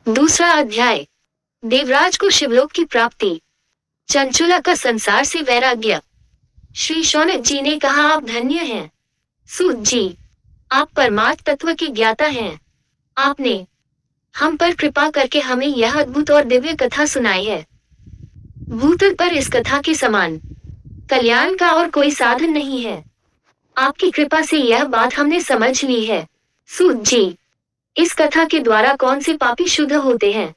दूसरा अध्याय। देवराज को शिवलोक की प्राप्ति। चंचुला का संसार से वैराग्य। श्री शौनक जी ने कहा, आप धन्य हैं सूत जी, आप परमार्थ तत्व के ज्ञाता हैं। आपने हम पर कृपा करके हमें यह अद्भुत और दिव्य कथा सुनाई है। भूतल पर इस कथा के समान कल्याण का और कोई साधन नहीं है। आपकी कृपा से यह बात हमने समझ ली है। सूत जी, इस कथा के द्वारा कौन से पापी शुद्ध होते हैं,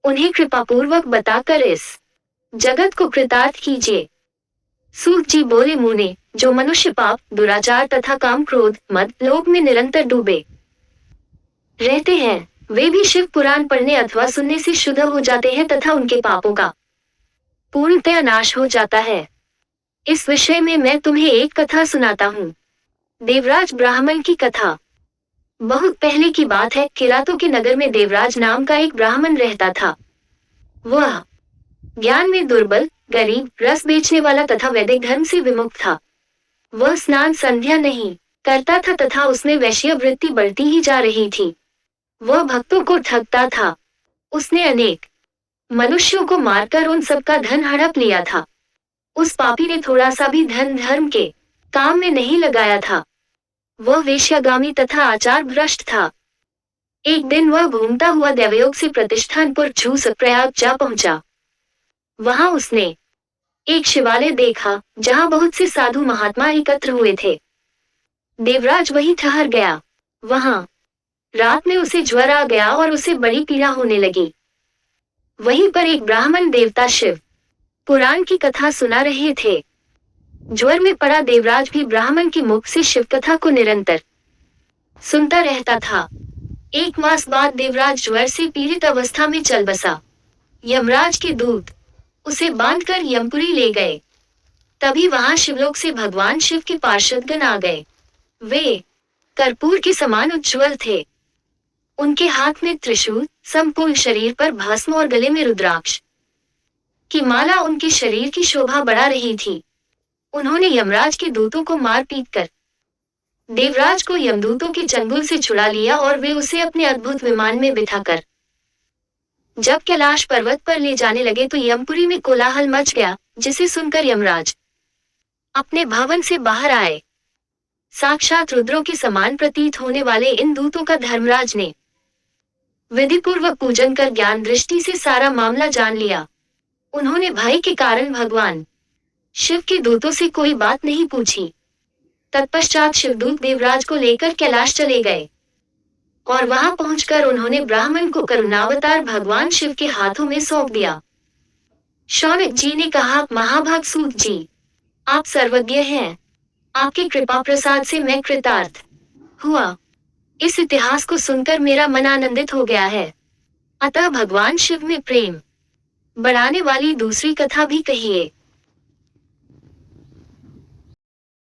उन्हें कृपा पूर्वक बताकर इस जगत को कृतार्थ कीजिए। सूत जी बोले, मुने, जो मनुष्य पाप, दुराचार तथा काम, क्रोध, मद, लोभ में निरंतर डूबे रहते हैं, वे भी शिव पुराण पढ़ने अथवा सुनने से शुद्ध हो जाते हैं तथा उनके पापों का पूर्णतया नाश हो जाता है। इस विषय में मैं तुम्हें एक कथा सुनाता हूँ। देवराज ब्राह्मण की कथा। बहुत पहले की बात है, किरातों के नगर में देवराज नाम का एक ब्राह्मण रहता था। वह ज्ञान में दुर्बल, गरीब, रस बेचने वाला तथा वैदिक धर्म से विमुख था। वह स्नान संध्या नहीं करता था तथा उसमें वैश्य वृत्ति बढ़ती ही जा रही थी। वह भक्तों को ठगता था। उसने अनेक मनुष्यों को मारकर उन सबका धन हड़प लिया था। उस पापी ने थोड़ा सा भी धन धर्म के काम में नहीं लगाया था। वह वेश्यागामी तथा आचार भ्रष्ट था। एक दिन वह घूमता हुआ देवयोग से प्रतिष्ठानपुर झूस प्रयाग जा पहुंचा। वहां उसने एक शिवालय देखा जहां बहुत से साधु महात्मा एकत्र हुए थे। देवराज वहीं ठहर गया। वहां रात में उसे ज्वर आ गया और उसे बड़ी पीड़ा होने लगी। वहीं पर एक ब्राह्मण देवता शिव पुराण की कथा सुना रहे थे। ज्वर में पड़ा देवराज भी ब्राह्मण के मुख से शिव कथा को निरंतर सुनता रहता था। 1 मास बाद देवराज ज्वर से पीड़ित अवस्था में चल बसा। यमराज के दूत उसे बांधकर यमपुरी ले गए। तभी वहां शिवलोक से भगवान शिव के पार्षदगण आ गए। वे कर्पूर के समान उज्ज्वल थे। उनके हाथ में त्रिशूल, संपूर्ण शरीर पर भस्म और गले में रुद्राक्ष की माला उनके शरीर की शोभा बढ़ा रही थी। उन्होंने यमराज के दूतों को मार पीट कर देवराज को यमदूतों के चंगुल से छुड़ा लिया और वे उसे अपने अद्भुत विमान में बिठाकर जब कैलाश पर्वत पर ले जाने लगे तो यमपुरी में कोलाहल मच गया, जिसे सुनकर यमराज अपने भवन से बाहर आए। साक्षात रुद्रों के समान प्रतीत होने वाले इन दूतों का धर्मराज ने विधिपूर्वक पूजन कर ज्ञान दृष्टि से सारा मामला जान लिया। उन्होंने भय के कारण भगवान शिव के दूतों से कोई बात नहीं पूछी। तत्पश्चात शिवदूत देवराज को लेकर कैलाश चले गए और वहां पहुंचकर उन्होंने ब्राह्मण को करुणावतार भगवान शिव के हाथों में सौंप दिया। शौनक जी ने कहा, महाभाग सूत जी, आप सर्वज्ञ हैं। आपके कृपा प्रसाद से मैं कृतार्थ हुआ। इस इतिहास को सुनकर मेरा मन आनंदित हो गया है। अतः भगवान शिव में प्रेम बढ़ाने वाली दूसरी कथा भी कहिए।